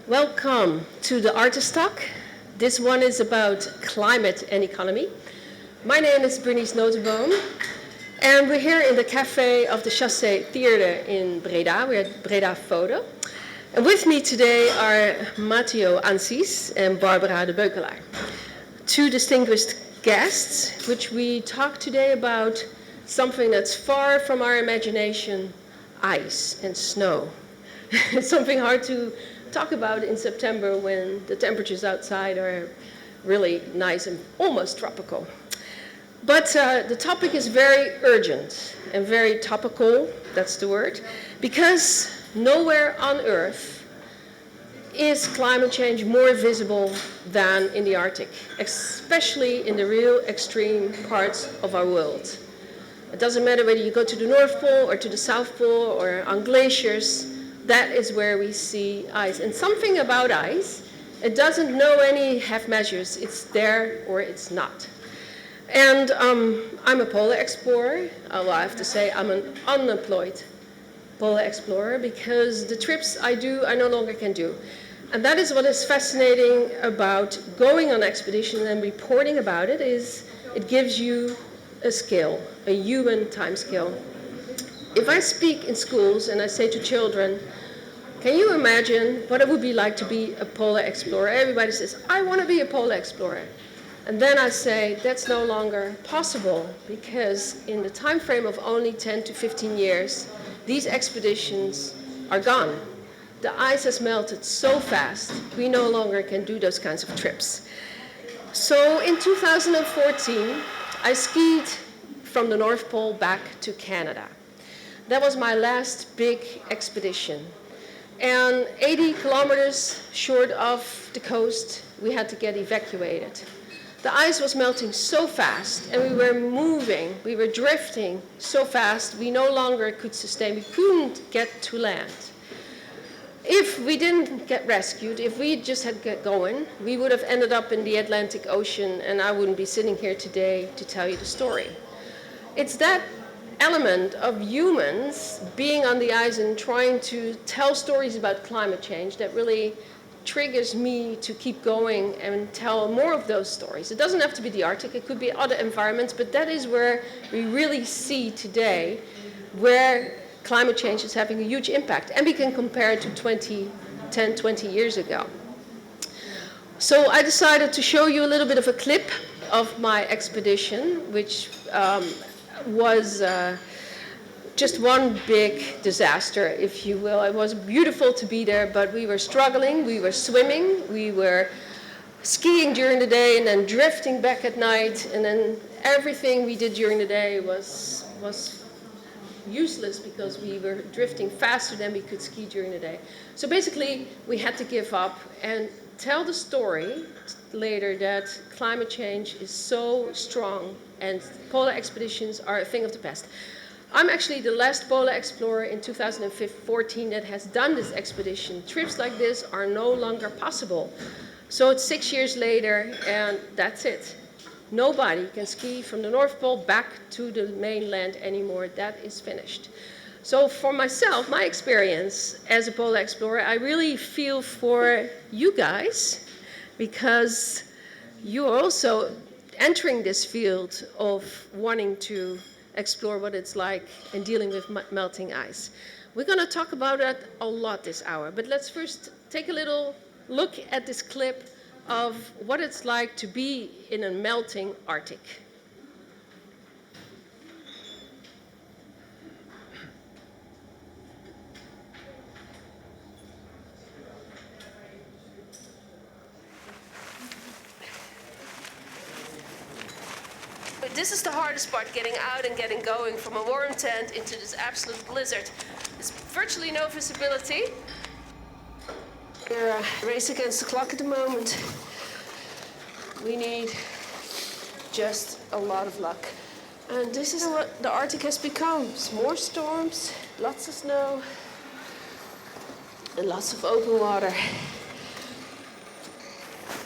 Welcome to the Artist Talk. This one is about climate and economy. My name is Bernice Notenboom, and we're here in the cafe of the Chaussee Theatre in Breda. We're at BredaPhoto. And with me today are Mateo Ancis and Debeuckelaere, two distinguished guests, which we talk today about something that's far from our imagination, ice and snow. It's something hard to talk about in September when the temperatures outside are really nice and almost tropical. But the topic is very urgent and very topical, that's the word, because nowhere on Earth is climate change more visible than in the Arctic, especially in the real extreme parts of our world. It doesn't matter whether you go to the North Pole or to the South Pole or on glaciers. That is where we see ice. And something about ice, it doesn't know any half measures. It's there or it's not. And I'm a polar explorer. Well, I have to say I'm an unemployed polar explorer because the trips I do, I no longer can do. And that is what is fascinating about going on expedition and reporting about it, is it gives you a skill, a human time skill. If I speak in schools and I say to children, can you imagine what it would be like to be a polar explorer? Everybody says, I want to be a polar explorer. And then I say, that's no longer possible, because in the time frame of only 10 to 15 years, these expeditions are gone. The ice has melted so fast, we no longer can do those kinds of trips. So in 2014, I skied from the North Pole back to Canada. That was my last big expedition. And 80 kilometers short of the coast, we had to get evacuated. The ice was melting so fast, and we were moving, we were drifting so fast, we no longer could sustain, we couldn't get to land. If we didn't get rescued, if we just had get going, we would have ended up in the Atlantic Ocean, and I wouldn't be sitting here today to tell you the story. It's that element of humans being on the ice and trying to tell stories about climate change that really triggers me to keep going and tell more of those stories. It doesn't have to be the Arctic, it could be other environments, but that is where we really see today where climate change is having a huge impact. And we can compare it to 10, 20 years ago. So I decided to show you a little bit of a clip of my expedition, which was just one big disaster, if you will. It was beautiful to be there, but we were struggling, we were swimming, we were skiing during the day and then drifting back at night, and then everything we did during the day was useless because we were drifting faster than we could ski during the day. So basically, we had to give up and tell the story later that climate change is so strong and polar expeditions are a thing of the past. I'm actually the last polar explorer in 2014 that has done this expedition. Trips like this are no longer possible. So it's 6 years later, and that's it. Nobody can ski from the North Pole back to the mainland anymore. That is finished. So for myself, my experience as a polar explorer, I really feel for you guys, because you are also entering this field of wanting to explore what it's like and dealing with melting ice. We're going to talk about that a lot this hour, but let's first take a little look at this clip of what it's like to be in a melting Arctic. This is the hardest part, getting out and getting going from a warm tent into this absolute blizzard. There's virtually no visibility. We're racing against the clock at the moment. We need just a lot of luck. And this is what the Arctic has become. More storms, lots of snow, and lots of open water.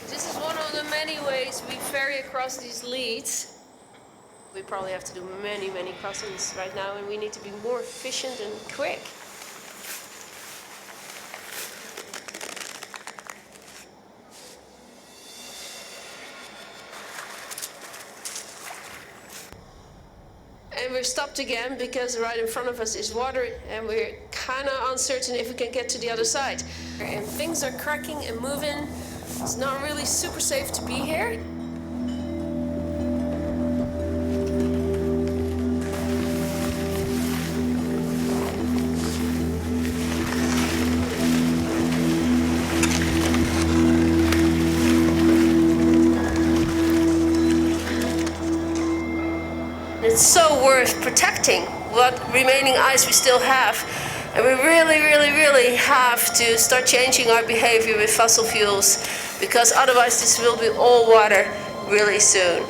This is one of the many ways we ferry across these leads. We probably have to do many, many crossings right now, and we need to be more efficient and quick. we're stopped again because right in front of us is water and we're kind of uncertain if we can get to the other side. And things are cracking and moving. It's not really super safe to be here. It's so worth protecting what remaining ice we still have. And we really have to start changing our behavior with fossil fuels, because otherwise this will be all water really soon.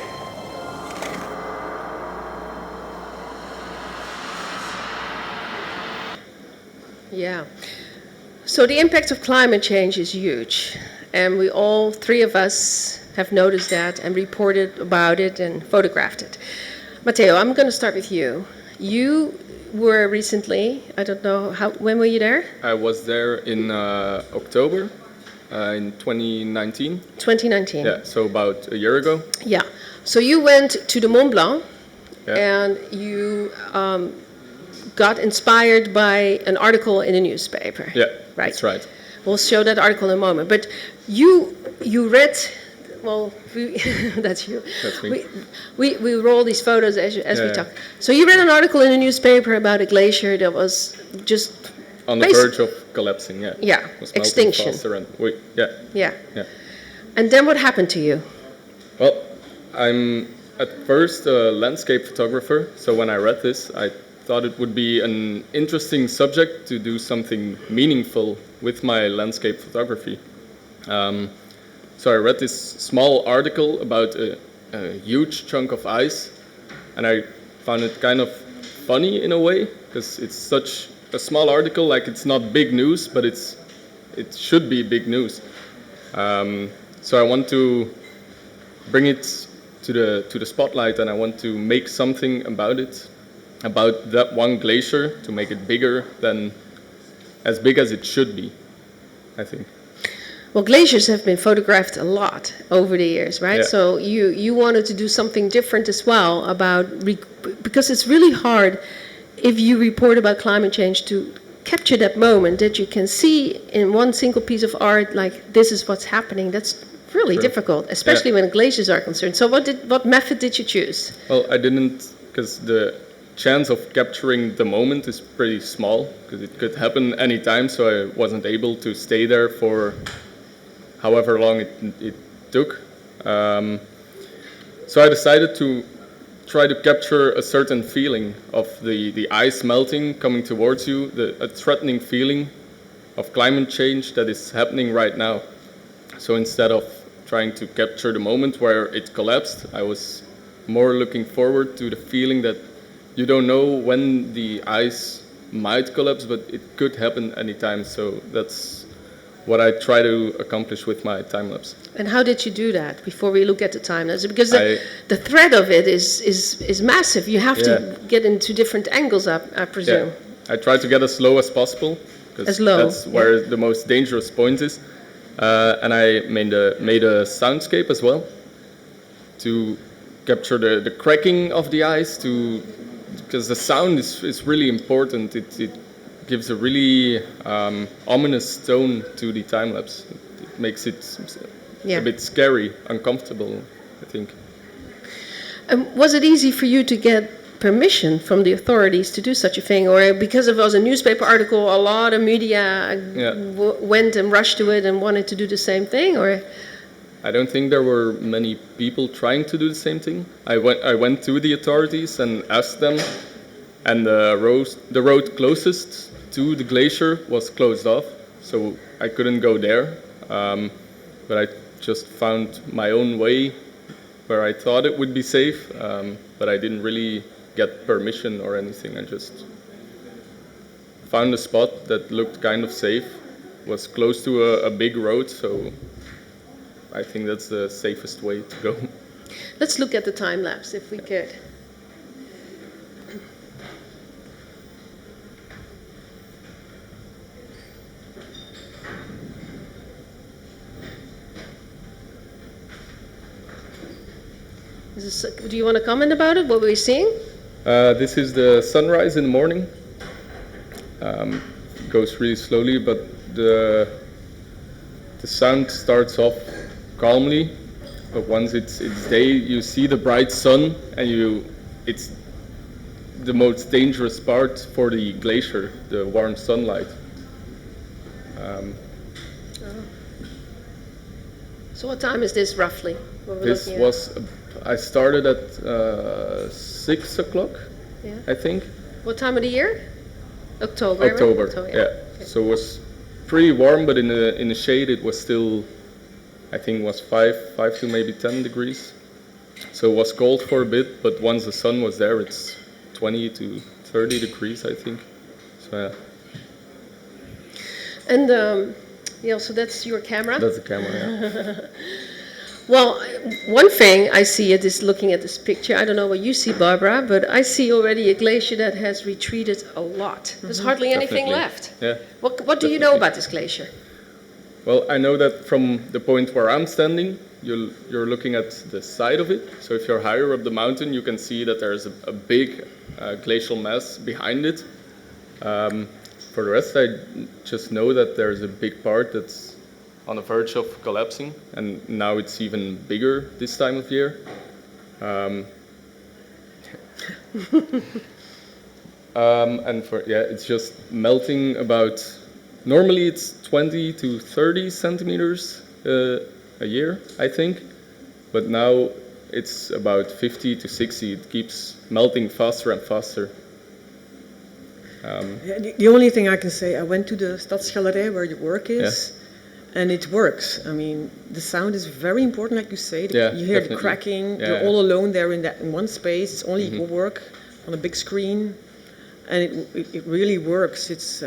Yeah. So the impact of climate change is huge. And we all, three of us, have noticed that and reported about it and photographed it. Mateo, I'm going to start with you. You were recently, I don't know, when were you there? I was there in October in 2019. 2019. Yeah, so about a year ago. Yeah. So you went to the Mont Blanc, Yeah. and you got inspired by an article in a newspaper. Yeah, right. That's right. We'll show that article in a moment. But you read, well, that's you. That's me. We roll these photos as we Yeah. talk. So you read an article in a newspaper about a glacier that was just On the verge of collapsing, yeah. Yeah, It was melting extinction. faster and Yeah. yeah. And then what happened to you? Well, I'm at first a landscape photographer, so when I read this, I thought it would be an interesting subject to do something meaningful with my landscape photography. So I read this small article about a huge chunk of ice, and I found it kind of funny in a way, because it's such a small article, like it's not big news, but it should be big news. So I want to bring it to the spotlight, and I want to make something about it, about that one glacier, to make it bigger than, as big as it should be, I think. Well, glaciers have been photographed a lot over the years, right? Yeah. So you wanted to do something different as well about, because it's really hard if you report about climate change to capture that moment that you can see in one single piece of art, like this is what's happening. That's really Sure. difficult, especially when glaciers are concerned. So what method did you choose? Well, I didn't, because the chance of capturing the moment is pretty small, because it could happen anytime, so I wasn't able to stay there for however long it took. So I decided to try to capture a certain feeling of the ice melting coming towards you, a threatening feeling of climate change that is happening right now. So instead of trying to capture the moment where it collapsed, I was more looking forward to the feeling that you don't know when the ice might collapse, but it could happen anytime. So that's what I try to accomplish with my time lapse. And how did you do that before we look at the time lapse? Because the threat of it is massive. You have to get into different angles, I presume. Yeah. I try to get as low as possible, because that's where the most dangerous point is. And I made a soundscape as well to capture the cracking of the ice, because the sound is really important. It gives a really ominous tone to the time lapse. It makes it a bit scary, uncomfortable, I think. Was it easy for you to get permission from the authorities to do such a thing, or because it was a newspaper article, a lot of media went and rushed to it and wanted to do the same thing, or? I don't think there were many people trying to do the same thing. I went to the authorities and asked them, and the road closest to the glacier was closed off, so I couldn't go there. But I just found my own way where I thought it would be safe, but I didn't really get permission or anything. I just found a spot that looked kind of safe, was close to a big road, so I think that's the safest way to go. Let's look at the time lapse if we could. Do you want to comment about it? What were we seeing? This is the sunrise in the morning. Goes really slowly, but the sound starts off calmly. But once it's day, you see the bright sun, and it's the most dangerous part for the glacier, the warm sunlight. So what time is this roughly? This was, I started at 6 o'clock, Yeah. I think. What time of the year? October. October, Right? yeah. Okay. So it was pretty warm, but in the shade it was still, I think it was 5 to maybe 10 degrees. So it was cold for a bit, but once the sun was there, it's 20 to 30 degrees, I think. So yeah. And yeah, so that's your camera? That's the camera, yeah. Well, one thing I see it is looking at this picture. I don't know what you see, Barbara, but I see already a glacier that has retreated a lot. There's hardly anything Definitely. left. Yeah. What do you know about this glacier? Well, I know that from the point where I'm standing, you're looking at the side of it. So if you're higher up the mountain, you can see that there's a big glacial mass behind it. For the rest, I just know that there's a big part that's on the verge of collapsing, and now it's even bigger this time of year. And it's just melting about. Normally it's 20 to 30 centimeters a year, I think, but now it's about 50 to 60. It keeps melting faster and faster. The only thing I can say, I went to the Debeuckelaere where your work is, and it works. I mean, the sound is very important, like you say. You hear the cracking. You're all alone there in one space. It's only your work on a big screen, and it really works. It's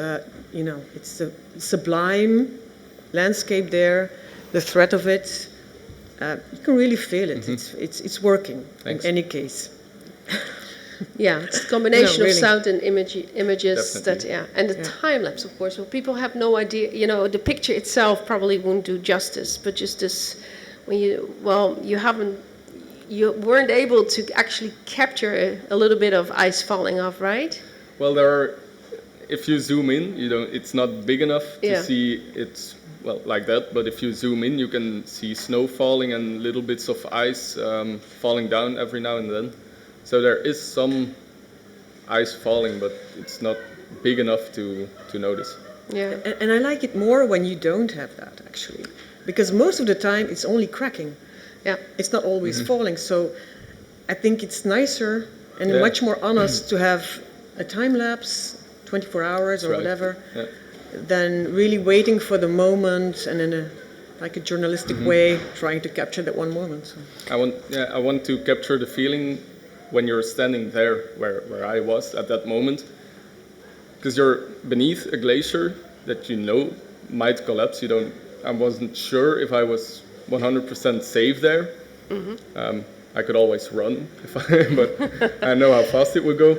it's a sublime landscape there. The threat of it, you can really feel it. It's working. Thanks. In any case. Yeah, it's a combination really. of sound and images. Definitely. And the time lapse, of course. Well, people have no idea. You know, the picture itself probably won't do justice, but just this, when you weren't able to actually capture a little bit of ice falling off, right? Well, if you zoom in, it's not big enough to see it like that. But if you zoom in, you can see snow falling and little bits of ice falling down every now and then. So there is some ice falling, but it's not big enough to notice. Yeah. And I like it more when you don't have that, actually. Because most of the time it's only cracking. Yeah. It's not always falling. So I think it's nicer and much more honest to have a time lapse, 24 hours or whatever, than really waiting for the moment and in a journalistic way trying to capture that one moment. So. I want to capture the feeling when you're standing there where I was at that moment, because you're beneath a glacier that might collapse. I wasn't sure if I was 100% safe there. I could always run, but I know how fast it would go.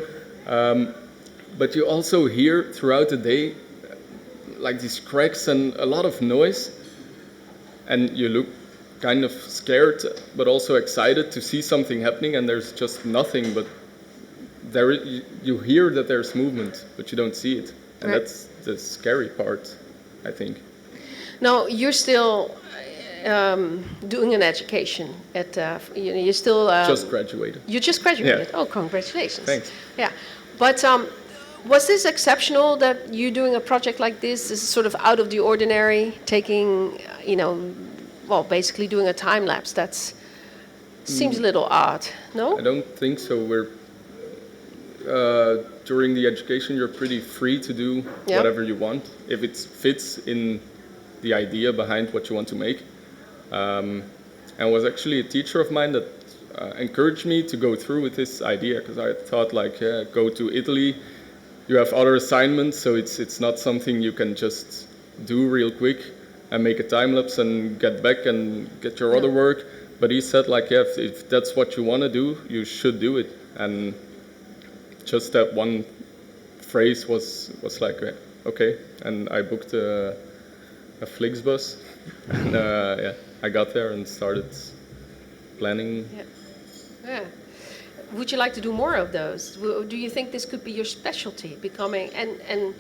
But you also hear throughout the day like these cracks and a lot of noise, and you look kind of scared but also excited to see something happening, and there's just nothing, but you hear that there's movement, but you don't see it, and that's the scary part, I think. Now, you're still doing an education at you're still just graduated. You just graduated. Yeah. Oh, congratulations. Thanks. Yeah, but was this exceptional that you doing a project like this? This is sort of out of the ordinary, taking basically doing a time lapse. That seems a little odd, no? I don't think so. We're during the education, you're pretty free to do whatever you want if it fits in the idea behind what you want to make. And it was actually a teacher of mine that encouraged me to go through with this idea, because I thought go to Italy, you have other assignments, so it's not something you can just do real quick and make a time lapse and get back and get your other work. But he said if that's what you want to do, you should do it. And just that one phrase was like, okay. And I booked a Flixbus, and I got there and started planning. Yeah. would you like to do more of those? Do you think this could be your specialty, becoming, and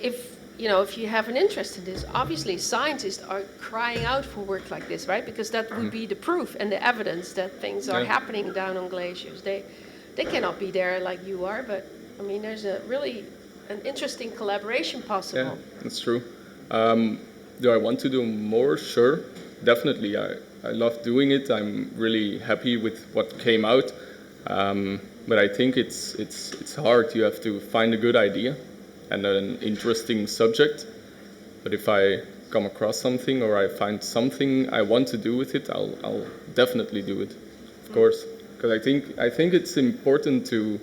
if you have an interest in this, obviously scientists are crying out for work like this, right? Because that would be the proof and the evidence that things are happening down on glaciers. They cannot be there like you are, but I mean, there's an interesting collaboration possible. Yeah, that's true. Do I want to do more? Sure, definitely. I love doing it. I'm really happy with what came out. But I think it's hard. You have to find a good idea and an interesting subject. But if I come across something or I find something I want to do with it, I'll definitely do it, of course. Because I think it's important to,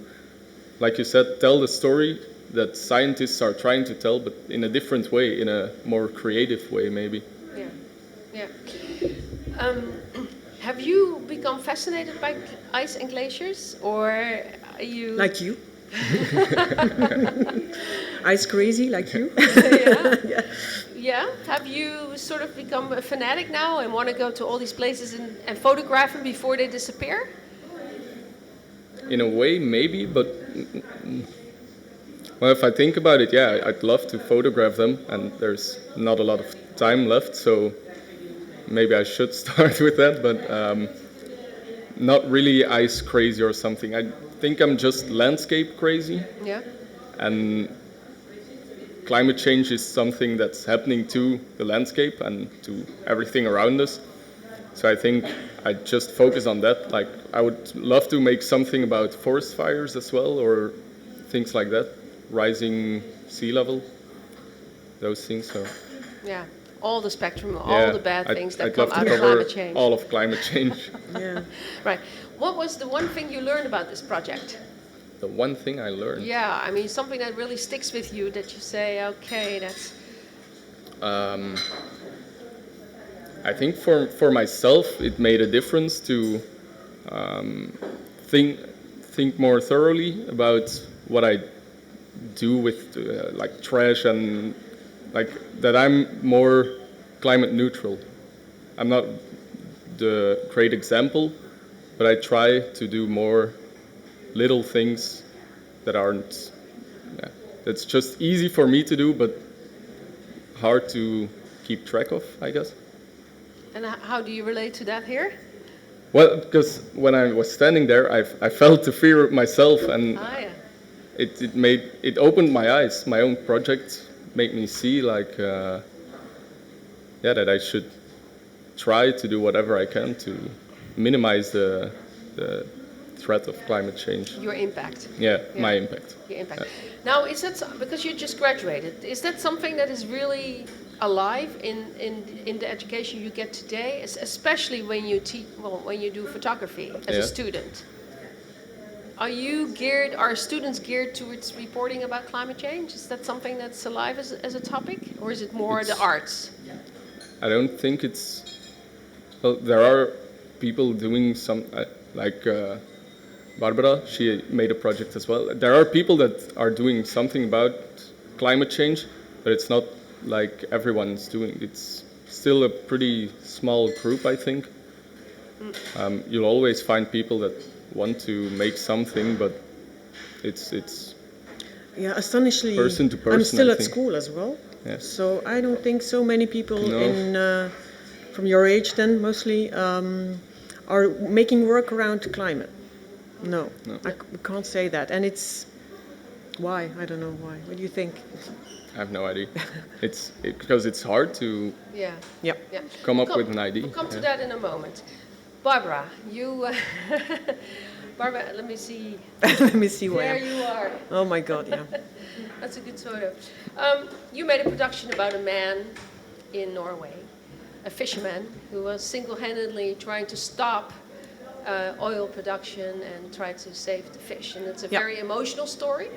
like you said, tell the story that scientists are trying to tell, but in a different way, in a more creative way, maybe. Yeah. Have you become fascinated by ice and glaciers, or are you like you? Ice crazy like you? Yeah. Have you sort of become a fanatic now and want to go to all these places and photograph them before they disappear? In a way, maybe, but well, if I think about it, yeah, I'd love to photograph them, and there's not a lot of time left, so maybe I should start with that, but not really ice crazy or something. I think I'm just landscape crazy. Yeah. And climate change is something that's happening to the landscape and to everything around us. So I think I just focus on that. Like, I would love to make something about forest fires as well, or things like that, rising sea level, those things. So yeah, all the spectrum, all the bad things that come out of climate change. All of climate change. Yeah. Right. What was the one thing you learned about this project? The one thing I learned? Yeah, I mean, something that really sticks with you, that you say, okay, that's... I think for myself, it made a difference to think more thoroughly about what I do with like trash, and like that I'm more climate neutral. I'm not the great example, but I try to do more little things that aren't, that's just easy for me to do, but hard to keep track of, I guess. And how do you relate to that here? Well, because when I was standing there, I felt the fear myself, and it opened my eyes. My own project made me see, like, that I should try to do whatever I can to minimize the threat of climate change. Your impact. Yeah, my impact. Your impact. Now, is that, because you just graduated, is that something that is really alive in the education you get today, especially when you when you do photography as a student? Are students geared towards reporting about climate change? Is that something that's alive as a topic, or is it more the arts? I don't think it's, well, there are people doing some, like Barbara, she made a project as well. There are people that are doing something about climate change, but it's not like everyone's doing. It's still a pretty small group, I think. You'll always find people that want to make something, but it's astonishingly person to person. I'm still at school as well, so I don't think so many people from your age then mostly are making work around climate. No. I can't say that, and it's why, I don't know why. What do you think? I have no idea. It's because it's hard to come up with an idea. We'll come to that in a moment. Barbara, you... Barbara, let me see. Let me see where. There you are. Oh my God, yeah. That's a good photo. You made a production about a man in Norway, a fisherman who was single-handedly trying to stop oil production and try to save the fish. And it's a very emotional story.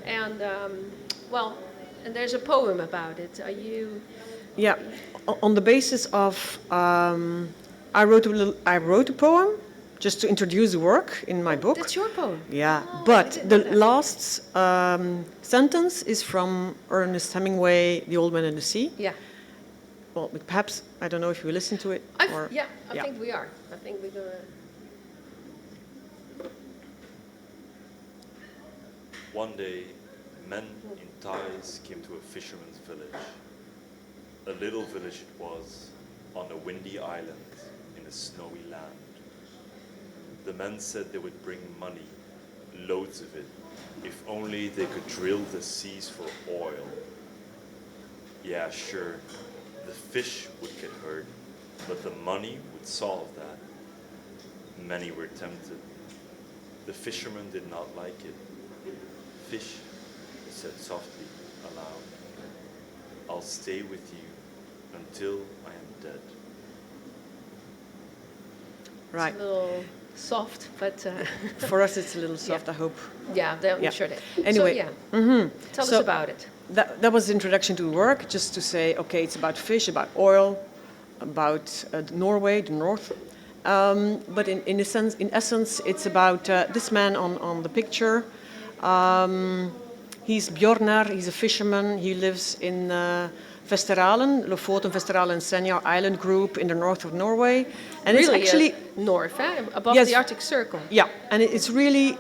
And, and there's a poem about it. Are you... Yeah, on the basis of... I wrote a poem just to introduce the work in my book. That's your poem? Yeah, but the last sentence is from Ernest Hemingway, The Old Man and the Sea. Yeah. Well, perhaps, I don't know if you listen to it. I think we are. I think we're going to... One day, men in ties came to a fisherman's village. A little village it was, on a windy island in a snowy land. The men said they would bring money, loads of it, if only they could drill the seas for oil. Yeah, sure, the fish would get hurt, but the money would solve that. Many were tempted. The fisherman did not like it. Fish, he said softly, aloud, I'll stay with you until I am dead. Right. It's a little soft, but... For us it's a little soft, I hope. Yeah, sure. Anyway. So, tell us about it. That was the introduction to the work, just to say, okay, it's about fish, about oil, about Norway, the north. But in essence, it's about this man on the picture. He's Bjornar, he's a fisherman. He lives in Vesteralen, Lofoten, Vesteralen and Senja Island group in the north of Norway. And really, it's actually north, above the Arctic Circle. Yeah, and it's really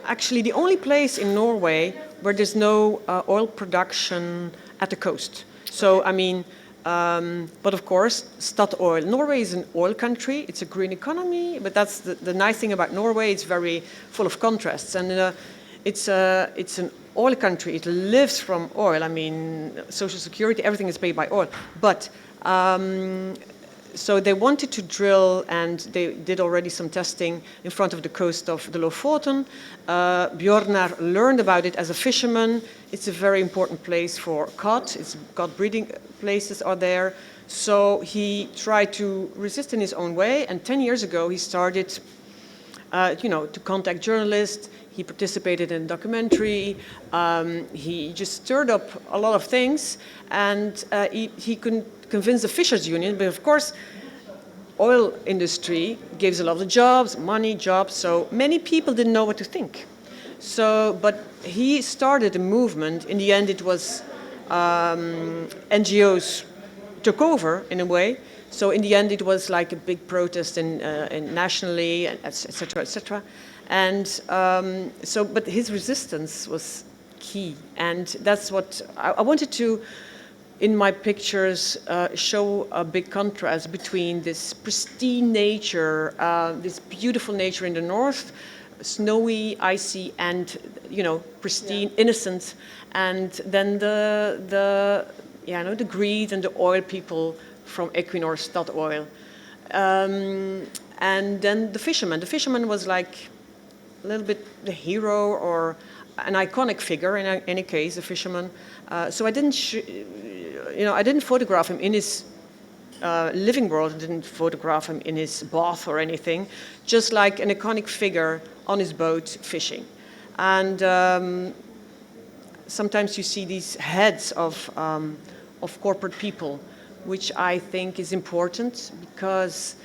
actually the only place in Norway where there's no oil production at the coast. So, I mean, but of course, Statoil. Norway is an oil country. It's a green economy, but that's the nice thing about Norway. It's very full of contrasts, and it's an oil country. It lives from oil. I mean, social security, everything is paid by oil. But so they wanted to drill, and they did already some testing in front of the coast of the Lofoten. Bjornar learned about it as a fisherman. It's a very important place for cod. It's cod breeding places are there. So he tried to resist in his own way, and 10 years ago he started to contact journalists. He participated in a documentary. He just stirred up a lot of things, and he couldn't convince the Fishers Union. But of course, oil industry gives a lot of jobs, money, jobs. So many people didn't know what to think. So, but he started a movement. In the end, it was NGOs took over in a way. So in the end, it was like a big protest in nationally, et cetera, et cetera. And but his resistance was key. And that's what I wanted to, in my pictures, show a big contrast between this pristine nature, this beautiful nature in the north, snowy, icy, and pristine, innocent, and then the greed and the oil people from Equinor, Statoil, and then the fisherman. The fisherman was like a little bit the hero or an iconic figure in any case, a fisherman. So I didn't, I didn't photograph him in his living world. I didn't photograph him in his bath or anything. Just like an iconic figure on his boat fishing, and sometimes you see these heads of corporate people, which I think is important because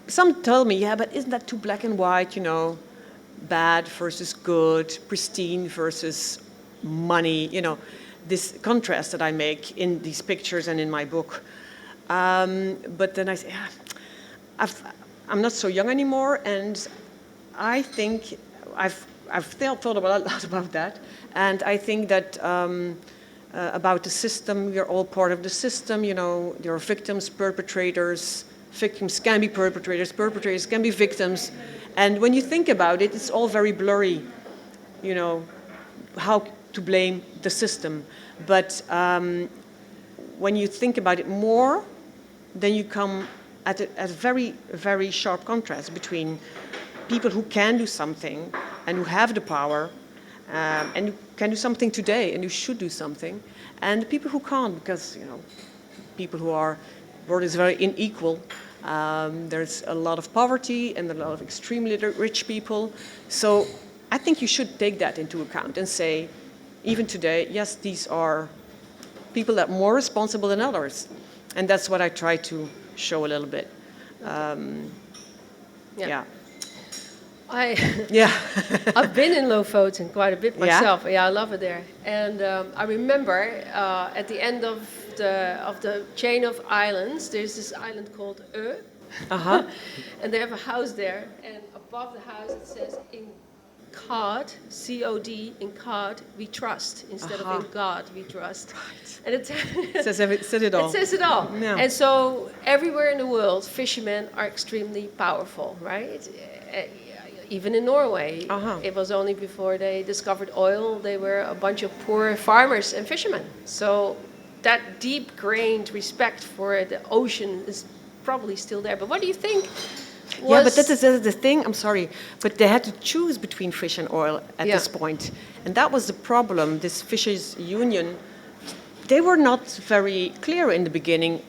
some tell me, yeah, but isn't that too black and white, bad versus good, pristine versus money, this contrast that I make in these pictures and in my book. But then I say, I'm not so young anymore, and I think I've thought a lot about that, and I think that about the system, we're all part of the system, there are victims, perpetrators. Victims can be perpetrators, perpetrators can be victims. And when you think about it, it's all very blurry, how to blame the system. But when you think about it more, then you come at a very, very sharp contrast between people who can do something and who have the power and who can do something today and who should do something, and the people who can't because, people who are, the world is very unequal. There's a lot of poverty and a lot of extremely rich people. So I think you should take that into account and say, even today, yes, these are people that are more responsible than others. And that's what I try to show a little bit. Yeah. I've been in Lofoten quite a bit myself. Yeah, I love it there. And I remember at the end of the chain of islands, there's this island called Ö. And they have a house there, and above the house it says cod, C-O-D, in cod, we trust, instead of in God, we trust. Right. And it says it all. It says it all. Yeah. And so everywhere in the world, fishermen are extremely powerful, right? Even in Norway, it was only before they discovered oil, they were a bunch of poor farmers and fishermen. So that deep-grained respect for the ocean is probably still there. But what do you think? Yeah, but that is the thing, I'm sorry, but they had to choose between fish and oil at this point. And that was the problem. This Fishers Union, they were not very clear in the beginning,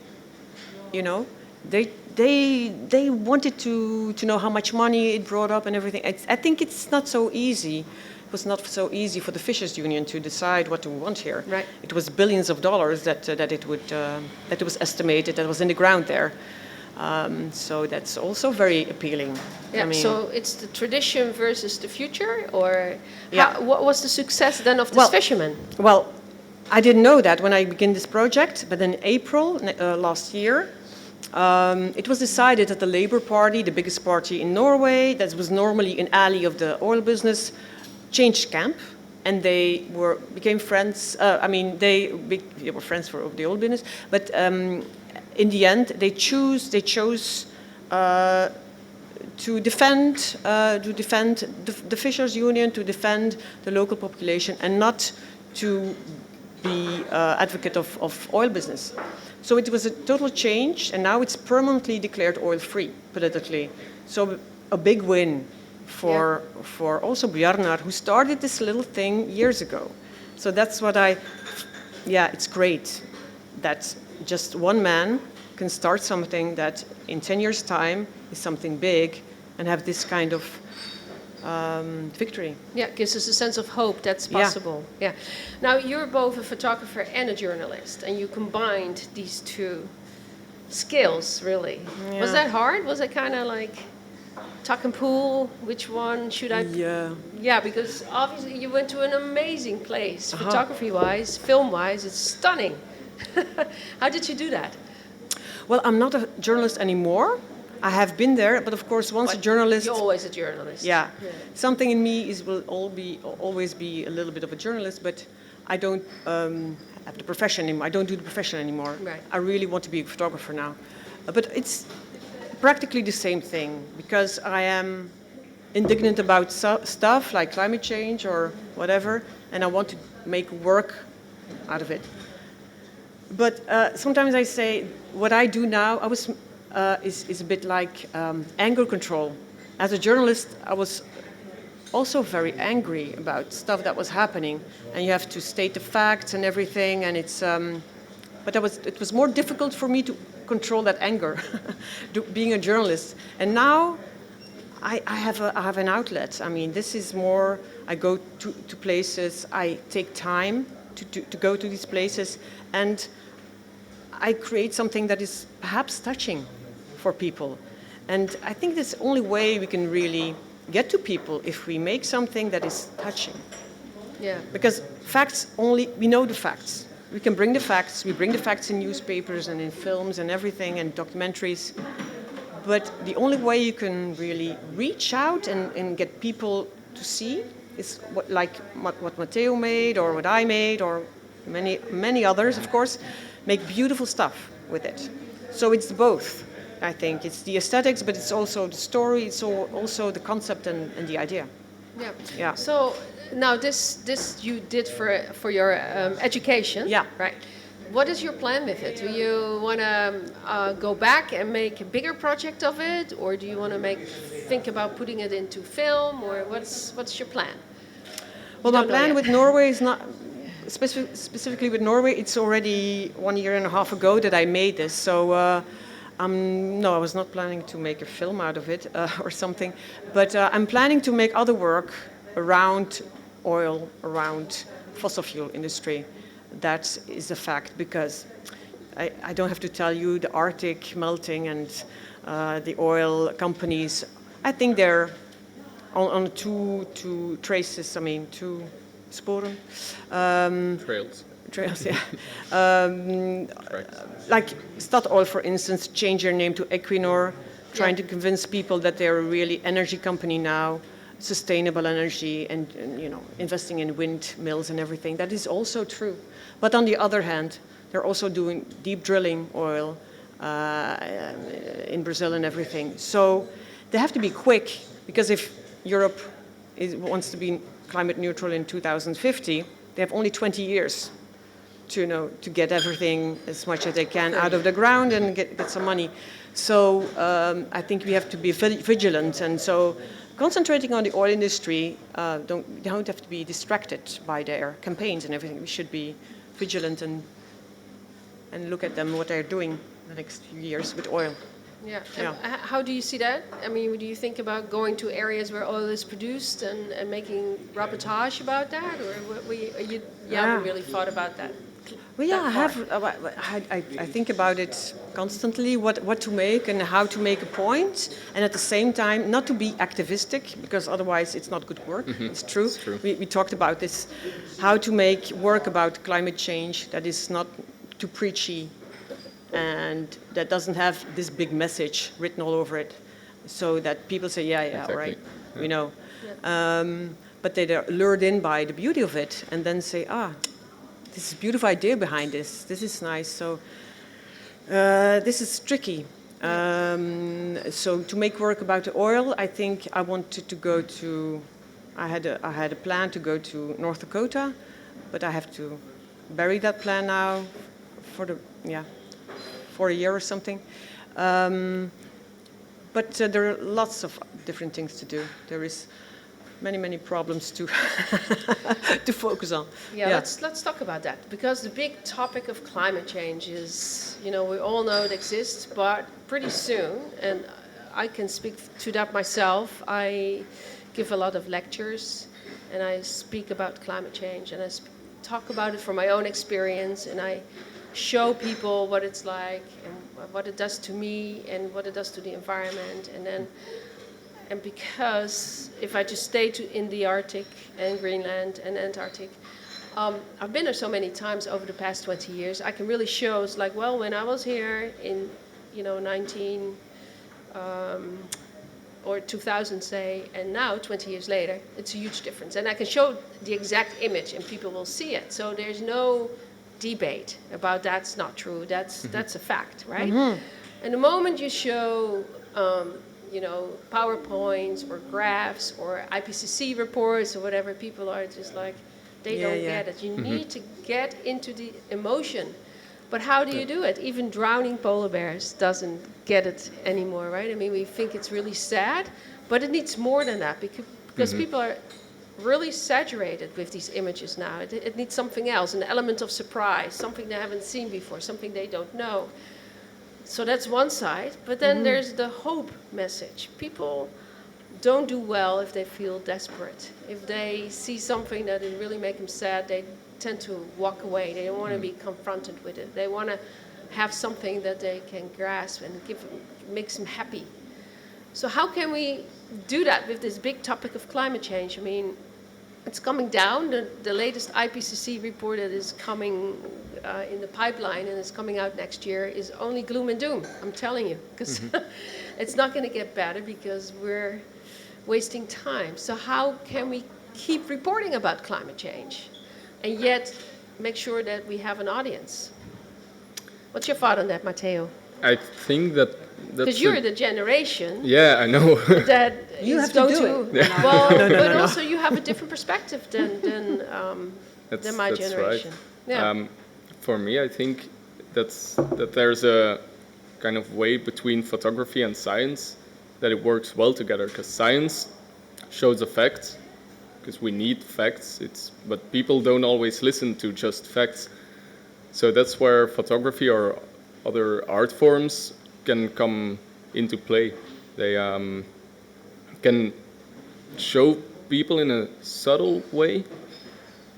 you know. They wanted to know how much money it brought up and everything. I think it's not so easy. It was not so easy for the Fishers Union to decide what to want here. Right. It was billions of dollars that it was estimated that was in the ground there. So that's also very appealing. Yeah. I mean, so it's the tradition versus the future, or what was the success then of this fisherman? Well, I didn't know that when I began this project, but in April last year. It was decided that the Labour Party, the biggest party in Norway, that was normally an ally of the oil business, changed camp, and they became friends. They were friends for the oil business, but in the end, they chose to defend the Fishers Union, to defend the local population, and not to be advocate of oil business. So it was a total change, and now it's permanently declared oil-free politically. So a big win for also Bjarnar, who started this little thing years ago. So that's what it's great that just one man can start something that in 10 years' time is something big and have this kind of victory. Yeah, it gives us a sense of hope that's possible. Yeah. Now, you're both a photographer and a journalist, and you combined these two skills, really. Yeah. Was that hard? Was it kind of like tuck and pull? Which one should I... Yeah. Yeah, because obviously you went to an amazing place, photography-wise, film-wise. It's stunning. How did you do that? Well, I'm not a journalist anymore. I have been there, but of course, once a journalist... You're always a journalist. Yeah. Something in me will always be a little bit of a journalist, but I don't have the profession anymore. I don't do the profession anymore. Right. I really want to be a photographer now. But it's practically the same thing, because I am indignant about stuff like climate change or whatever, and I want to make work out of it. But sometimes I say, what I do now, is a bit like anger control. As a journalist, I was also very angry about stuff that was happening, and you have to state the facts and everything. And but it was more difficult for me to control that anger, being a journalist. And now I have an outlet. I mean, this is more. I go to places. I take time to go to these places, and I create something that is perhaps touching for people. And I think that's the only way we can really get to people, if we make something that is touching. Yeah. Because we know the facts. We can bring the facts. We bring the facts in newspapers and in films and everything and documentaries. But the only way you can really reach out and get people to see is what Mateo made, or what I made, or many others, of course, make beautiful stuff with it. So it's both. I think it's the aesthetics, but it's also the story. It's also the concept and the idea. Yeah. Yeah. So now this you did for your education. Yeah. Right. What is your plan with it? Do you want to go back and make a bigger project of it, or do you want to think about putting it into film, or what's your plan? Well, my plan with Norway is not specifically with Norway. It's already 1.5 years ago that I made this. So. No, I was not planning to make a film out of it or something, but I'm planning to make other work around oil, around fossil fuel industry. That is a fact, because I don't have to tell you the Arctic melting and the oil companies. I think they're on two traces. I mean, two sporen. Trails, yeah. Like Statoil, for instance, changed their name to Equinor, trying to convince people that they're a really energy company now. sustainable energy and investing in windmills and everything. That is also true. But on the other hand, they're also doing deep drilling oil in Brazil and everything. So they have to be quick, because if Europe wants to be climate neutral in 2050, they have only 20 years to get everything as much as they can out of the ground and get some money. So I think we have to be vigilant, and so concentrating on the oil industry, don't have to be distracted by their campaigns and everything. We should be vigilant and look at them, what they're doing the next few years with oil. Yeah. How do you see that? I mean, do you think about going to areas where oil is produced and making reportage about that, or you haven't really thought about that? Well, yeah, I think about it constantly, what to make and how to make a point, and at the same time not to be activistic, because otherwise it's not good work. It's true. It's true. We talked about this, how to make work about climate change that is not too preachy and that doesn't have this big message written all over it, so that people say, exactly. All right, we know. But they're lured in by the beauty of it and then say, this is a beautiful idea behind this. This is nice. So this is tricky. So to make work about the oil, I think I wanted to go to. I had a plan to go to North Dakota, but I have to bury that plan now for a year or something. But there are lots of different things to do. There is many problems to to focus on. Let's talk about that, because the big topic of climate change is, we all know it exists, but pretty soon, and I can speak to that myself, I give a lot of lectures and I speak about climate change, and I talk about it from my own experience, and I show people what it's like and what it does to me and what it does to the environment. And because if I just stay in the Arctic and Greenland and Antarctic, I've been there so many times over the past 20 years, I can really show, it's like, well, when I was here in 19 or 2000, say, and now 20 years later, it's a huge difference. And I can show the exact image and people will see it. So there's no debate about that's not true, that's a fact, right? And the moment you show PowerPoints or graphs or IPCC reports or whatever, people are just like, they don't get it. You need to get into the emotion. But how do you do it? Even drowning polar bears doesn't get it anymore, right? I mean, we think it's really sad, but it needs more than that, because people are really saturated with these images now. It needs something else, an element of surprise, something they haven't seen before, something they don't know. So that's one side, but then there's the hope message. People don't do well if they feel desperate. If they see something that will really make them sad, they tend to walk away. They don't want to be confronted with it. They want to have something that they can grasp and makes them happy. So how can we do that with this big topic of climate change? I mean, it's coming down. The latest IPCC report that is coming in the pipeline and is coming out next year is only gloom and doom, I'm telling you, because it's not going to get better because we're wasting time. So how can we keep reporting about climate change and yet make sure that we have an audience? What's your thought on that, Mateo? I think that because you're the generation. Yeah, I know. that you have to do it. Yeah. Well, but also you have a different perspective than my generation. Right. Yeah. For me, I think that there's a kind of way between photography and science that it works well together, because science shows the facts, because we need facts. But people don't always listen to just facts. So that's where photography or other art forms can come into play. They can show people in a subtle way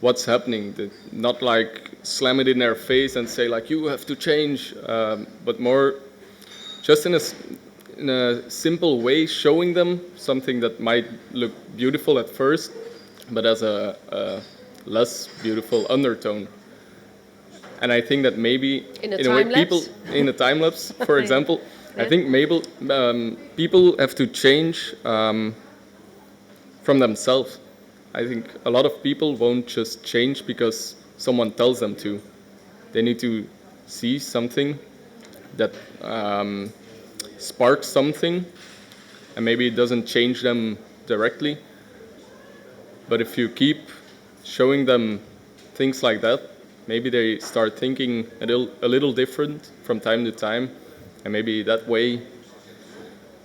what's happening, not like slam it in their face and say like, you have to change, but more just in a simple way, showing them something that might look beautiful at first, but as a less beautiful undertone. And I think that maybe in a way people in a time lapse, for example, I think maybe people have to change from themselves. I think a lot of people won't just change because someone tells them to. They need to see something that sparks something, and maybe it doesn't change them directly. But if you keep showing them things like that, maybe they start thinking a little different from time to time, and maybe that way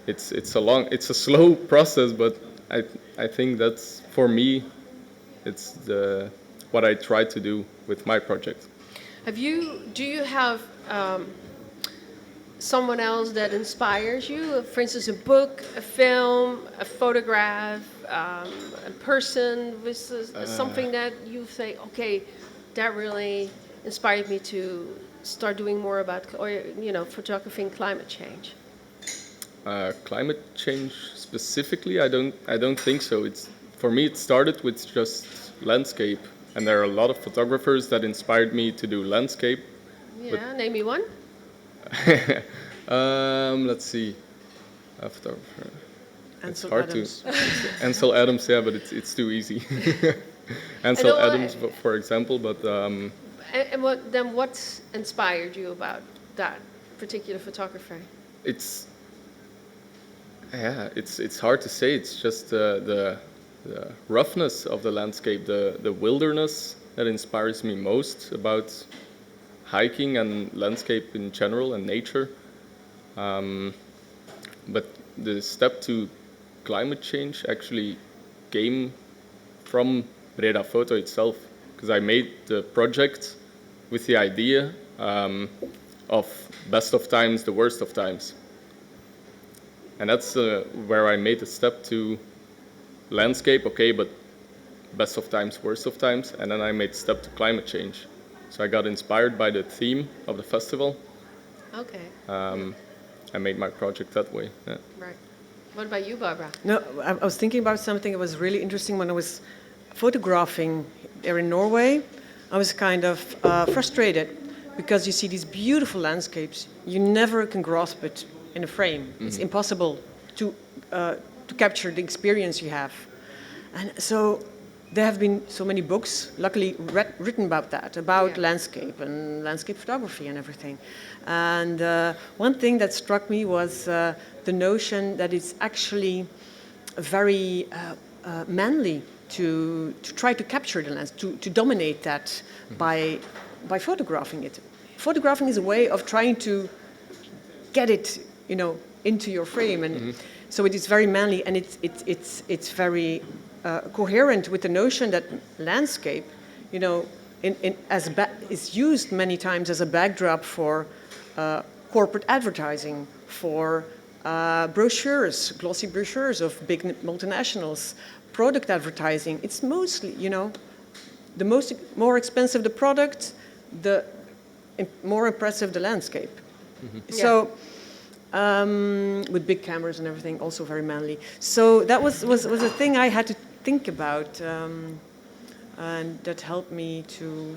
it's a slow process, but I think that's, for me, it's what I try to do with my project. Do you have someone else that inspires you? For instance, a book, a film, a photograph, a person with something that you say, okay, that really inspired me to start doing more about, photography and climate change. Climate change specifically, I don't think so. For me, it started with just landscape, and there are a lot of photographers that inspired me to do landscape. Yeah, name me one. Let's see. Ansel Adams. Ansel Adams, yeah, but it's too easy. Ansel Adams, for example, but. And what inspired you about that particular photographer? It's hard to say. It's just the roughness of the landscape, the wilderness that inspires me most about hiking and landscape in general and nature. But the step to climate change actually came from BredaPhoto itself, because I made the project with the idea of best of times, the worst of times. And that's where I made the step to landscape, okay, but best of times, worst of times, and then I made the step to climate change. So I got inspired by the theme of the festival. Okay. I made my project that way. Yeah. Right. What about you, Barbara? No, I was thinking about something that was really interesting when I was photographing there in Norway. I was kind of frustrated because you see these beautiful landscapes. You never can grasp it in a frame. Mm-hmm. It's impossible to capture the experience you have. And so there have been so many books, luckily written about that, about landscape and landscape photography and everything. And one thing that struck me was the notion that it's actually very manly to try to capture the landscape, to dominate that by photographing it. Photographing is a way of trying to get it, into your frame, and so it is very manly, and it's very coherent with the notion that landscape, is used many times as a backdrop for corporate advertising, for brochures, glossy brochures of big multinationals, product advertising. It's mostly, the more expensive the product, the more impressive the landscape. Mm-hmm. So, with big cameras and everything, also very manly. So that was a thing I had to think about, and that helped me to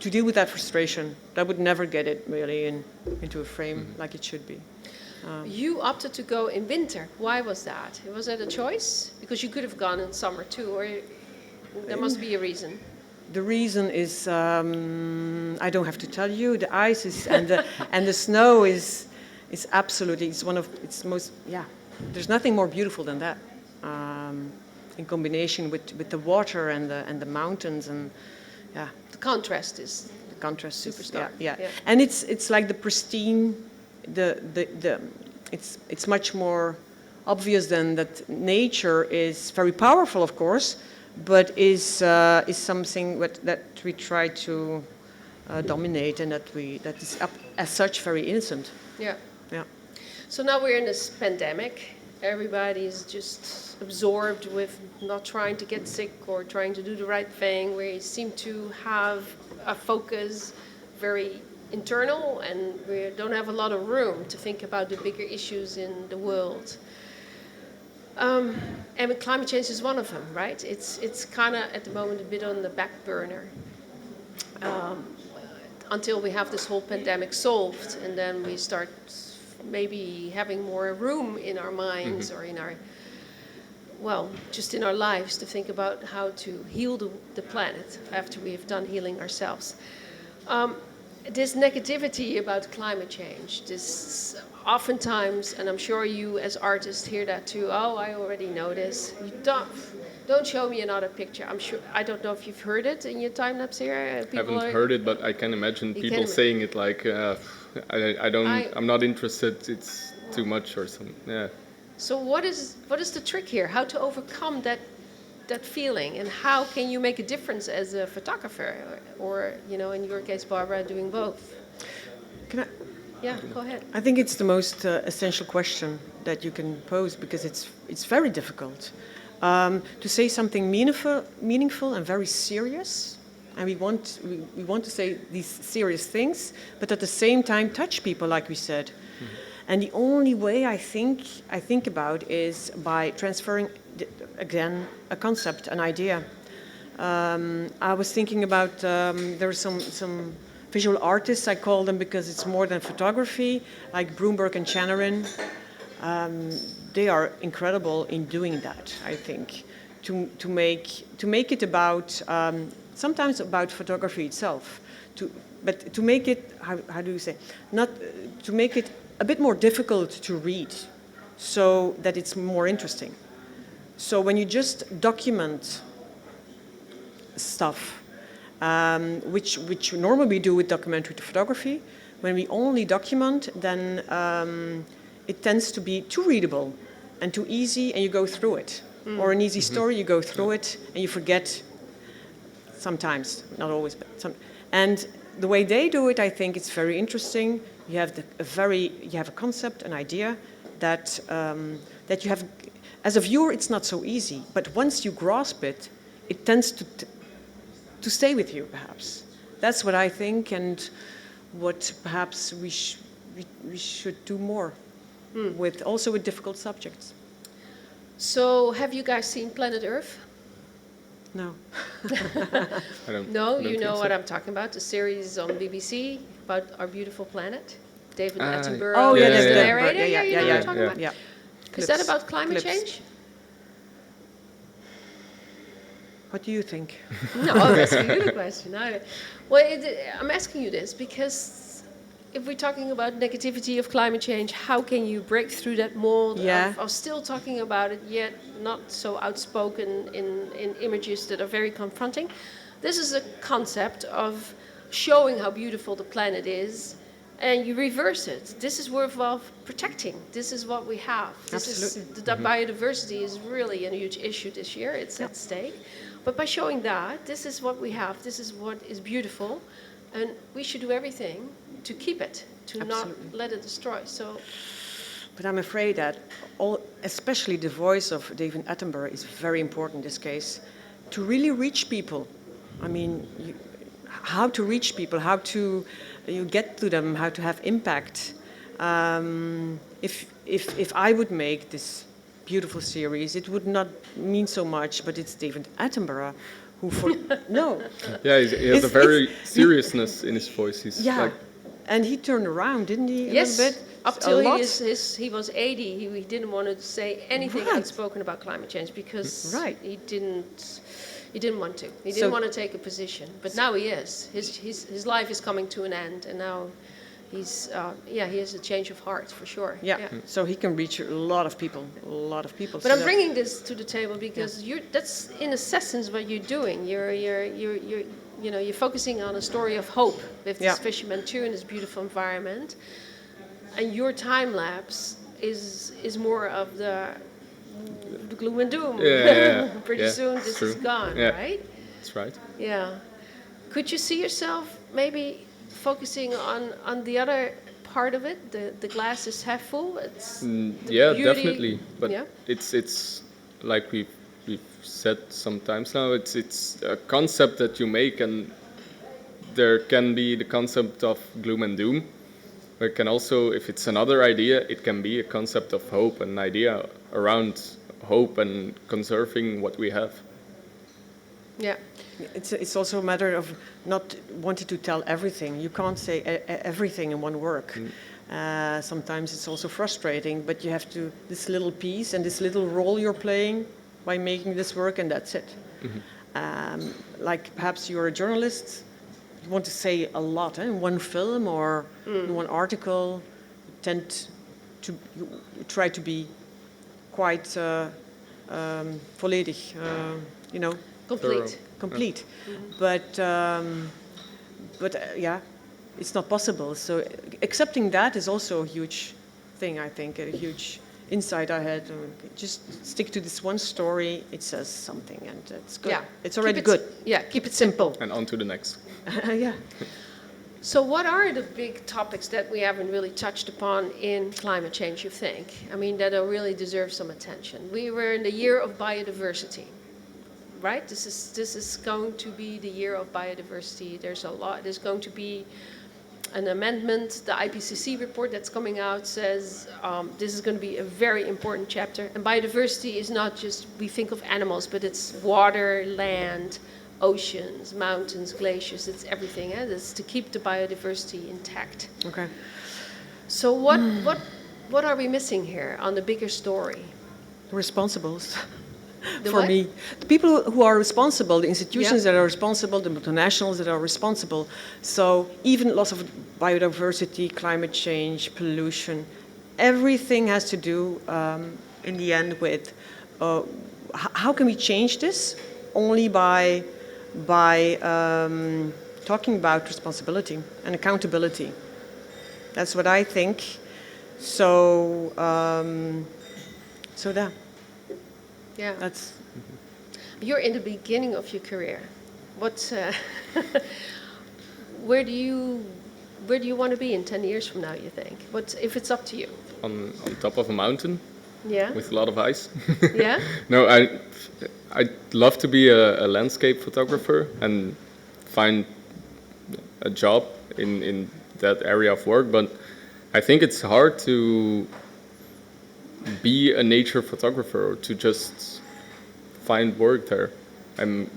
deal with that frustration. I would never get it really into a frame like it should be. You opted to go in winter. Why was that? Was that a choice? Because you could have gone in summer too, or there must be a reason. The reason is I don't have to tell you. The ice is and the snow is absolutely, it's most, there's nothing more beautiful than that. In combination with the water and the mountains, and the contrast is super stark. Yeah. And it's like the pristine, it's much more obvious than that. Nature is very powerful, of course, but is something that we try to dominate, and that is as such very innocent. Yeah. Yeah. So now we're in this pandemic. Everybody's just absorbed with not trying to get sick or trying to do the right thing. We seem to have a focus very internal, and we don't have a lot of room to think about the bigger issues in the world. And climate change is one of them, right? It's kind of at the moment a bit on the back burner until we have this whole pandemic solved, and then we start maybe having more room in our minds or in our. well, just in our lives, to think about how to heal the planet after we have done healing ourselves. This negativity about climate change, this oftentimes, and I'm sure you as artists hear that too, oh, I already know this. You don't show me another picture. I don't know if you've heard it in your time lapse here. I haven't heard it, but I can imagine people saying it like, I'm not interested, it's too much or something, yeah. So what is the trick here? How to overcome that feeling, and how can you make a difference as a photographer, or in your case, Barbara, doing both? Can I? Yeah, go ahead. I think it's the most essential question that you can pose, because it's very difficult to say something meaningful and very serious, and we want to say these serious things, but at the same time touch people, like we said. And the only way I think about is by transferring, again, a concept, an idea. I was thinking about, there are some visual artists, I call them because it's more than photography, like Broomberg and Chanarin. They are incredible in doing that, I think, to make it about, sometimes about photography itself, but to make it, how do you say, not to make it a bit more difficult to read, so that it's more interesting. So when you just document stuff, which normally we do with documentary photography, when we only document, then it tends to be too readable and too easy, and you go through it. Or an easy story, you go through it, and you forget sometimes, not always, but some. And the way they do it, I think it's very interesting. You have a concept, an idea that you have. As a viewer, it's not so easy, but once you grasp it, it tends to stay with you, perhaps. That's what I think, and what perhaps we should do more also with difficult subjects. So, have you guys seen Planet Earth? No. No, you know what I'm talking about, the series on BBC about our beautiful planet. David Attenborough. Oh, yeah, the yeah, narrator. yeah, You know what I'm talking about? Yeah. Is that about climate change? What do you think? No, I'm asking you the question. I'm asking you this because if we're talking about negativity of climate change, how can you break through that mold of still talking about it, yet not so outspoken in images that are very confronting? This is a concept of showing how beautiful the planet is, and you reverse it. This is worthwhile protecting. This is what we have. The biodiversity is really a huge issue this year. It's at stake. But by showing that, this is what we have, this is what is beautiful, and we should do everything to keep it, to not let it destroy. So, but I'm afraid that especially the voice of David Attenborough is very important in this case, to really reach people. I mean, how to reach people, how to get to them, how to have impact. If I would make this beautiful series, it would not mean so much, but it's David Attenborough who no. Yeah, he has a very seriousness in his voice. And he turned around, didn't he? Yes, a little bit? up till he was 80, he didn't want to say anything outspoken about climate change because he didn't want to. He didn't want to take a position, but now he is. His life is coming to an end, and now he has a change of heart for sure. Yeah. So he can reach a lot of people. But so I'm bringing this to the table because that's in essence what you're doing. You're focusing on a story of hope with this fisherman too in this beautiful environment, and your time lapse is more of the gloom and doom. Pretty soon this is gone, right? That's right. Yeah. Could you see yourself maybe focusing on the other part of it, the glass is half full? It's beauty. Definitely. But it's like we've said sometimes now. It's a concept that you make, and there can be the concept of gloom and doom. But it can also, if it's another idea, it can be a concept of hope, an idea around hope and conserving what we have. Yeah. It's also a matter of not wanting to tell everything. You can't say everything in one work. Sometimes it's also frustrating, but you have to, this little piece and this little role you're playing, by making this work, and that's it. Like perhaps you're a journalist, you want to say a lot in one film or in one article, you try to be quite volledig, you know. Complete. But yeah, it's not possible. So accepting that is also a huge thing, I think, a huge insight I had. Just stick to this one story, it says something, and it's good. Yeah. It's already good. Yeah, keep it simple. And on to the next. Yeah. So what are the big topics that we haven't really touched upon in climate change, you think? I mean, that really deserve some attention. We were in the year of biodiversity, right? This is going to be the year of biodiversity. There's going to be an amendment. The IPCC report that's coming out says this is going to be a very important chapter. And biodiversity is not just, we think of animals, but it's water, land, oceans, mountains, glaciers, it's everything. It's to keep the biodiversity intact. Okay. So what are we missing here on the bigger story? The responsibles. The For what? me, the people who are responsible, the institutions that are responsible, the multinationals that are responsible. So even loss of biodiversity, climate change, pollution, everything has to do in the end with how can we change this? Only by talking about responsibility and accountability. That's what I think. So that. Yeah. That's. You're in the beginning of your career. What? Where do you want to be in 10 years from now? You think? What if it's up to you? On top of a mountain. Yeah. With a lot of ice. Yeah. No, I'd love to be a landscape photographer and find a job in that area of work, but I think it's hard to be a nature photographer or to just find work there. I'm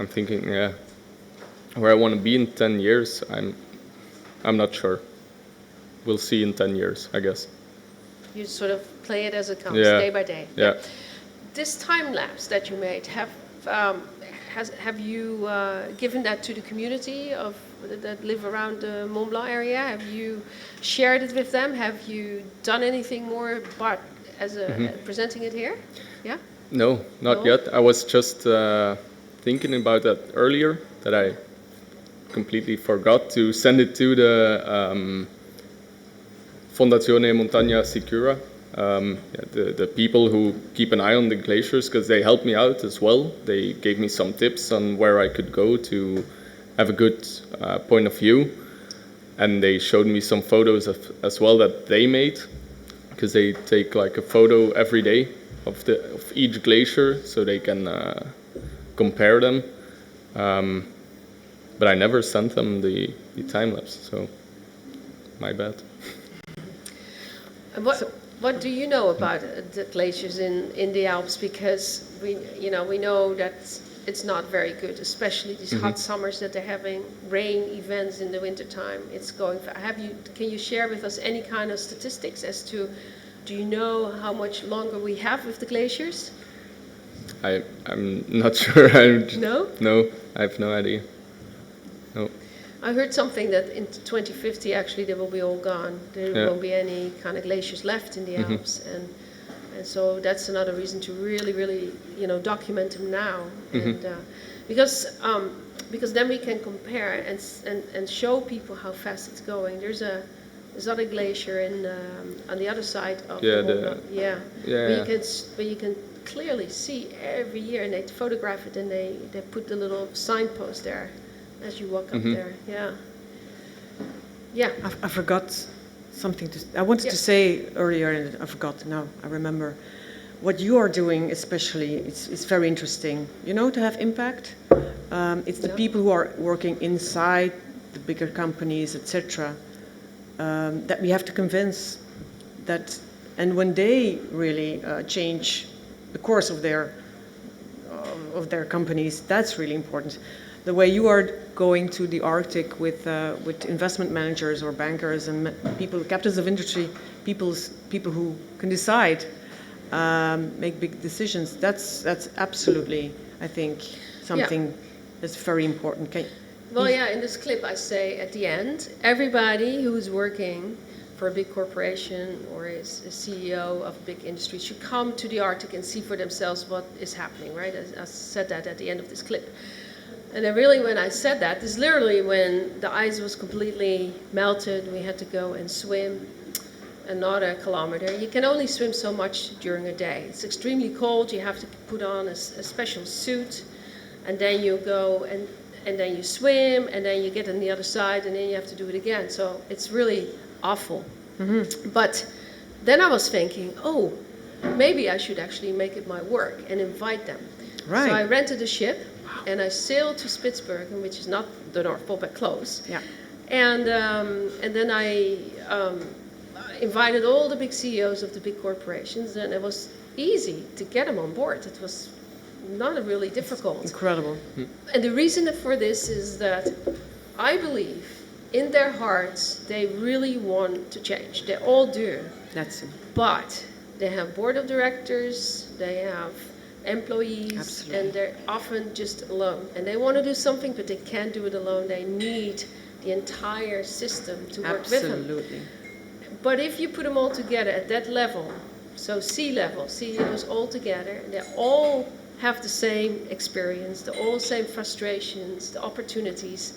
thinking, yeah, where I want to be in 10 years, I'm not sure. We'll see in 10 years, I guess. You sort of play it as it comes, Yeah. day by day. Yeah. This time lapse that you made, have you given that to the community that live around the Mont Blanc area? Have you shared it with them? Have you done anything more but presenting it here? Yeah? No, not yet. I was just thinking about that earlier, that I completely forgot to send it to the Fondazione Montagna Sicura, the people who keep an eye on the glaciers, because they helped me out as well. They gave me some tips on where I could go to have a good point of view, and they showed me some photos as well that they made, because they take like a photo every day of each glacier so they can compare them. But I never sent them the time lapse, so my bad. What do you know about the glaciers in the Alps? Because we know that it's not very good, especially these hot summers that they're having, rain events in the wintertime. It's going. Can you share with us any kind of statistics as to? Do you know how much longer we have with the glaciers? I'm not sure. No? No, I have no idea. No. I heard something that in 2050 actually they will be all gone. There won't be any kind of glaciers left in the Alps, and so that's another reason to really document them now, and because then we can compare and show people how fast it's going. There's other glacier on the other side of the Mont Blanc. Where you can clearly see every year, and they photograph it, and they put the little signpost there as you walk up there. Yeah. I forgot something I wanted to say earlier, and I forgot. Now I remember. What you are doing, especially, it's very interesting. To have impact. It's the people who are working inside the bigger companies, etc. That we have to convince that, and when they really change the course of their companies, that's really important. the way you are going to the Arctic with investment managers or bankers and people, captains of industry, people who can decide, make big decisions. That's absolutely, I think, something that's very important. Well, yeah, in this clip I say at the end, everybody who's working for a big corporation or is a CEO of a big industry should come to the Arctic and see for themselves what is happening, right? I said that at the end of this clip. And then really when I said that, this is literally when the ice was completely melted, we had to go and swim another kilometer. You can only swim so much during a day. It's extremely cold, you have to put on a special suit, and then you go and then you swim, and then you get on the other side, and then you have to do it again. So it's really awful. Mm-hmm. But then I was thinking, oh, maybe I should actually make it my work and invite them. Right. So I rented a ship, and I sailed to Spitsbergen, which is not the North Pole, but close. Yeah. And then I invited all the big CEOs of the big corporations, and it was easy to get them on board. It was not really difficult. It's incredible. And the reason for this is that I believe in their hearts they really want to change. They all do. That's it. But they have board of directors, they have employees, absolutely, and they're often just alone. And they want to do something, but they can't do it alone. They need the entire system to work with them. Absolutely. But if you put them all together at that level, so C-level, CEOs all together, they all have the same experience, the all same frustrations, the opportunities.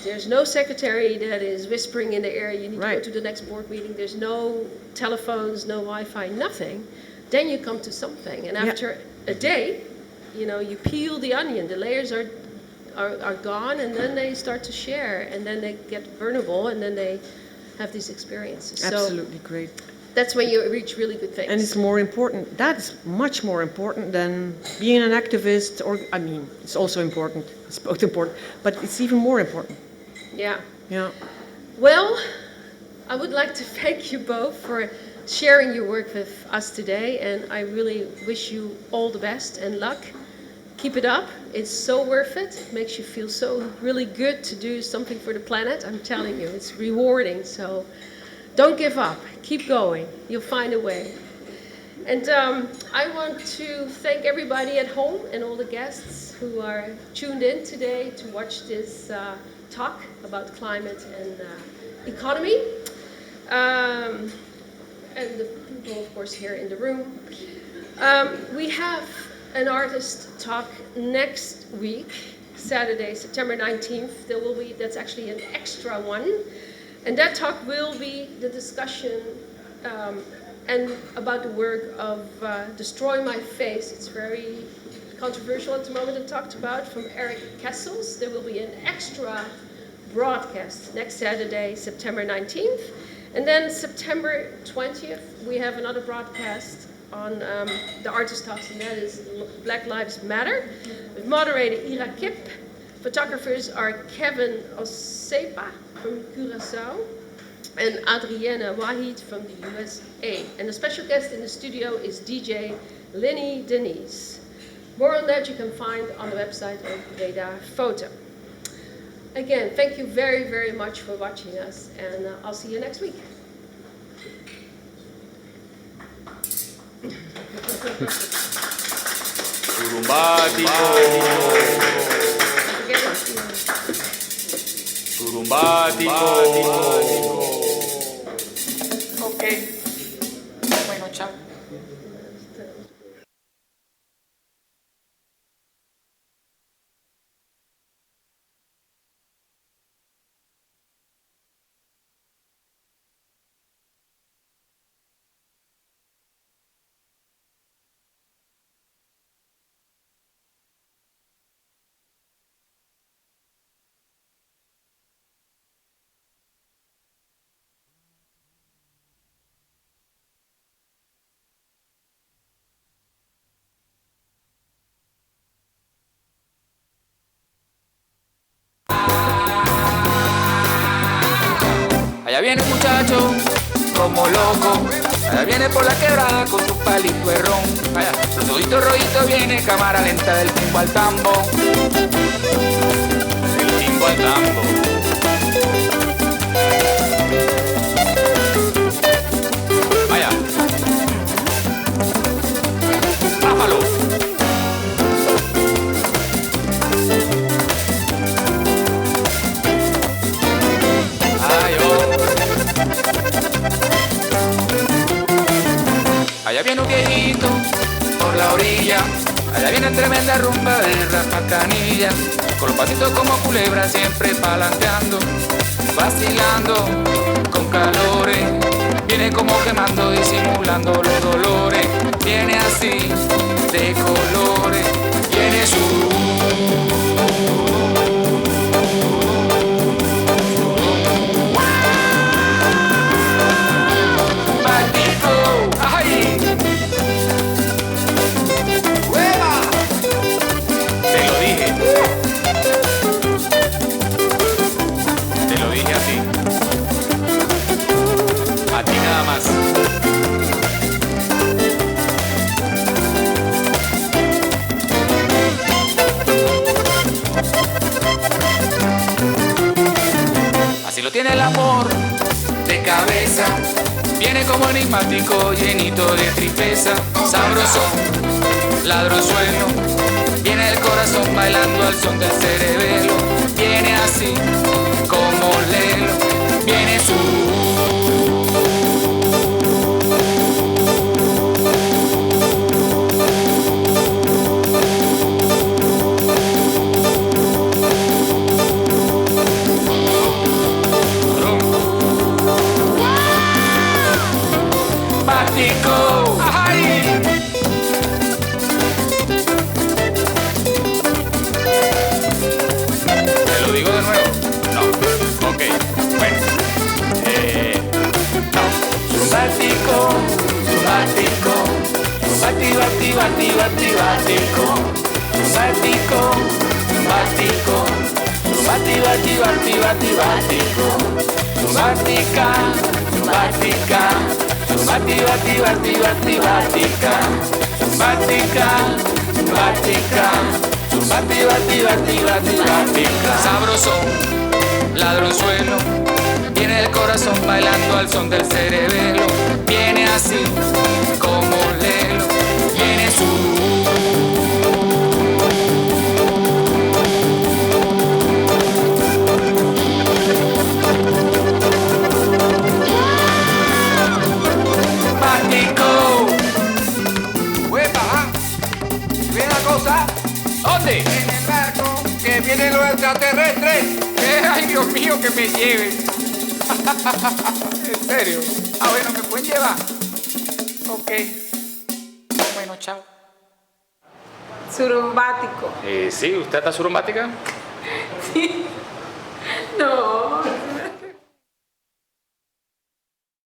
There's no secretary that is whispering in the air, you need to go to the next board meeting. There's no telephones, no Wi-Fi, nothing. Then you come to something. And after a day, you peel the onion. The layers are gone, and then they start to share, and then they get vulnerable, and then they have these experiences. Absolutely, great. That's when you reach really good things. And it's more important. That's much more important than being an activist, it's also important. It's both important, but it's even more important. Yeah. Yeah. Well, I would like to thank you both for sharing your work with us today, and I really wish you all the best and luck. Keep it up. It's so worth it. It makes you feel so really good to do something for the planet. I'm telling you, it's rewarding. So don't give up. Keep going. You'll find a way. And I want to thank everybody at home and all the guests who are tuned in today to watch this talk about climate and economy. And the people, of course, here in the room. We have an artist talk next week, Saturday, September 19th. That's actually an extra one. And that talk will be the discussion and about the work of Destroy My Face. It's very controversial at the moment and talked about from Eric Kessels. There will be an extra broadcast next Saturday, September 19th. And then September 20th, we have another broadcast on the artist talks, and that is Black Lives Matter. With moderator Ira Kip. Photographers are Kevin Osepa from Curaçao and Adrienne Wahid from the USA. And the special guest in the studio is DJ Lenny Denise. More on that you can find on the website of BredaPhoto. Again, thank you very, very much for watching us, and I'll see you next week. Ok. Bueno, chao. Allá viene un muchacho como loco Allá viene por la quebrada con su palito de ron. Allá, los ojitos rojitos viene, cámara lenta del timbo al tambo. Del timbo al tambo. Vaya. Bájalo. Ay, oh. Allá viene un viejito por la orilla. Allá viene tremenda rumba de raspacanilla. Con los patitos como culebra siempre palanqueando, vacilando con calores. Viene como quemando, disimulando los dolores. Viene así de colores. Viene su Batico. ¡Ay! ¡Hueva! Te lo dije. Te lo dije a ti. A ti nada más. Así lo tiene el amor de cabeza. Viene como enigmático, llenito de tristeza. Sabroso, ladronzuelo. Viene el corazón bailando al son del cerebelo. Viene así como Lelo. Viene su Batico. ¡Ay! ¿Te lo digo de nuevo? No. Ok. Bueno. No. Batico. Batico. Bati, bati, bati, bati, batico. Batico. Batico. Bati, bati, bati, bati, batico. Batica. Batica. Bati, bati, bati, bati, batica. Batica. Batica. Bati, bati, bati, bati, batica. Sabroso, ladronzuelo. Viene el corazón bailando al son del cerebelo. Viene así como Lelo. Viene su ¿dónde? En el barco, que vienen los extraterrestres. Ay, Dios mío, que me lleven. ¿En serio? Ah, bueno, ¿me pueden llevar? Ok. Bueno, chao. Surumbático. Sí, ¿usted está surumbática?